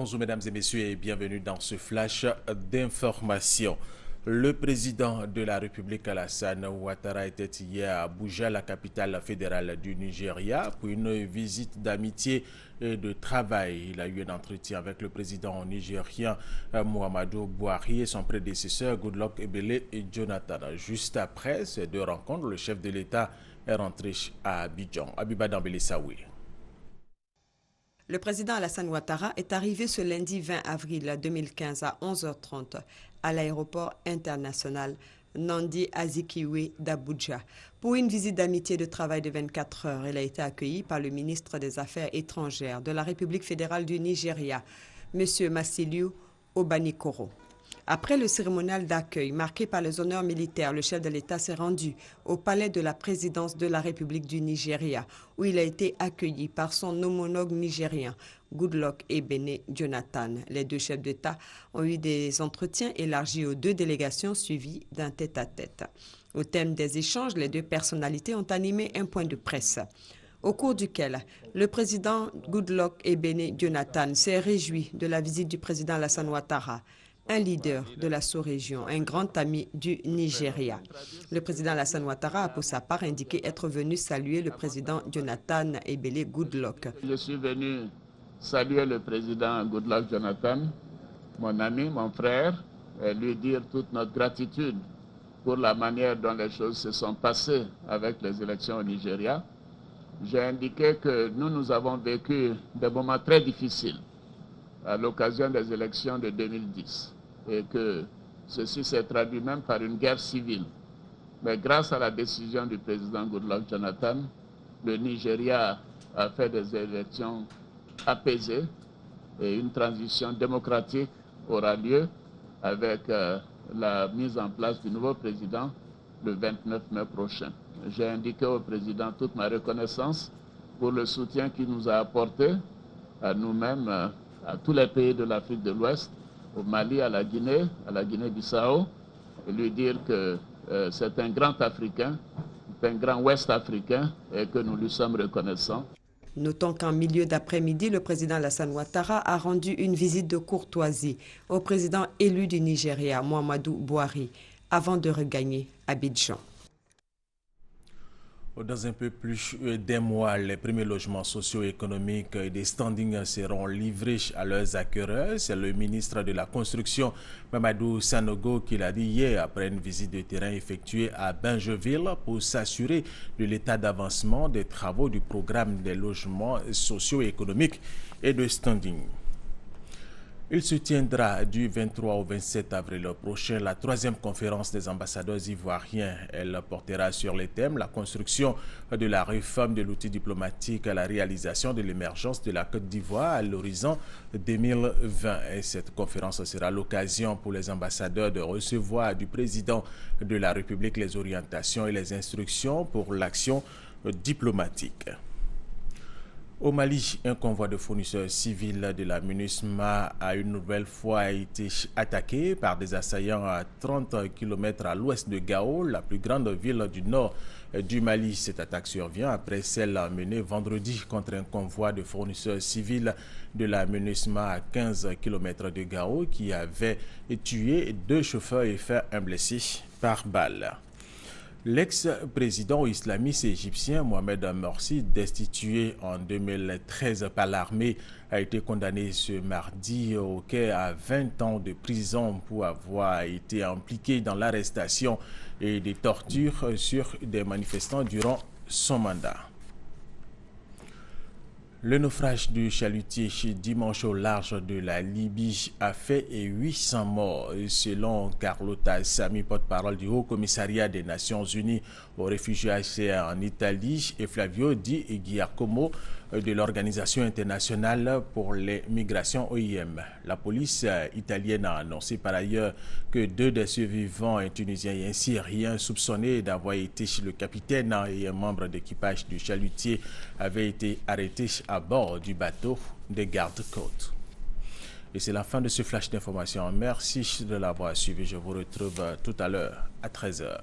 Bonjour mesdames et messieurs et bienvenue dans ce flash d'information. Le président de la République Alassane Ouattara était hier à Abuja, la capitale fédérale du Nigeria, pour une visite d'amitié et de travail. Il a eu un entretien avec le président nigérien Muhammadu Buhari et son prédécesseur Goodluck Ebele Jonathan. Juste après ces deux rencontres, le chef de l'État est rentré à Abidjan. Abiba Dambélé-Saoui. Le président Alassane Ouattara est arrivé ce lundi 20 avril 2015 à 11h30 à l'aéroport international Nnamdi Azikiwe d'Abuja. Pour une visite d'amitié de travail de 24 heures, il a été accueilli par le ministre des Affaires étrangères de la République fédérale du Nigeria, M. Massiliu Obanikoro. Après le cérémonial d'accueil marqué par les honneurs militaires, le chef de l'État s'est rendu au palais de la présidence de la République du Nigeria, où il a été accueilli par son homologue nigérien, Goodluck Ebele Jonathan. Les deux chefs d'État ont eu des entretiens élargis aux deux délégations suivies d'un tête-à-tête. Au thème des échanges, les deux personnalités ont animé un point de presse, au cours duquel le président Goodluck Ebele Jonathan s'est réjoui de la visite du président Alassane Ouattara, un leader de la sous-région, un grand ami du Nigeria. Le président Alassane Ouattara a pour sa part indiqué être venu saluer le président Jonathan Ebele Goodluck. Je suis venu saluer le président Goodluck Jonathan, mon ami, mon frère, et lui dire toute notre gratitude pour la manière dont les choses se sont passées avec les élections au Nigeria. J'ai indiqué que nous avons vécu des moments très difficiles à l'occasion des élections de 2010 et que ceci s'est traduit même par une guerre civile. Mais grâce à la décision du président Goodluck Jonathan, le Nigeria a fait des élections apaisées et une transition démocratique aura lieu avec la mise en place du nouveau président le 29 mai prochain. J'ai indiqué au président toute ma reconnaissance pour le soutien qu'il nous a apporté à nous-mêmes, à tous les pays de l'Afrique de l'Ouest, au Mali, à la Guinée-Bissau, et lui dire que c'est un grand Africain, un grand Ouest africain et que nous lui sommes reconnaissants. Notons qu'en milieu d'après-midi, le président Alassane Ouattara a rendu une visite de courtoisie au président élu du Nigeria, Muhammadu Buhari, avant de regagner Abidjan. Dans un peu plus d'un mois, les premiers logements socio-économiques et des standings seront livrés à leurs acquéreurs. C'est le ministre de la Construction, Mamadou Sanogo, qui l'a dit hier après une visite de terrain effectuée à Binjeville pour s'assurer de l'état d'avancement des travaux du programme des logements socio-économiques et de standing. Il se tiendra du 23 au 27 avril prochain la troisième conférence des ambassadeurs ivoiriens. Elle portera sur les thèmes la construction de la réforme de l'outil diplomatique à la réalisation de l'émergence de la Côte d'Ivoire à l'horizon 2020. Et cette conférence sera l'occasion pour les ambassadeurs de recevoir du président de la République les orientations et les instructions pour l'action diplomatique. Au Mali, un convoi de fournisseurs civils de la MINUSMA a une nouvelle fois été attaqué par des assaillants à 30 km à l'ouest de Gao, la plus grande ville du nord du Mali. Cette attaque survient après celle menée vendredi contre un convoi de fournisseurs civils de la MINUSMA à 15 km de Gao qui avait tué 2 chauffeurs et fait un blessé par balle. L'ex-président islamiste égyptien Mohamed Morsi, destitué en 2013 par l'armée, a été condamné ce mardi au Caire à 20 ans de prison pour avoir été impliqué dans l'arrestation et des tortures sur des manifestants durant son mandat. Le naufrage du chalutier dimanche au large de la Libye a fait 800 morts, selon Carlotta Sami, porte-parole du Haut-Commissariat des Nations Unies aux réfugiés en Italie, et Flavio Di Giacomo de l'Organisation internationale pour les migrations OIM. La police italienne a annoncé par ailleurs que 2 des survivants, un Tunisien et un Syrien soupçonnés d'avoir été chez le capitaine et un membre d'équipage du chalutier, avaient été arrêtés à bord du bateau des gardes-côtes. Et c'est la fin de ce flash d'information. Merci de l'avoir suivi. Je vous retrouve tout à l'heure à 13h.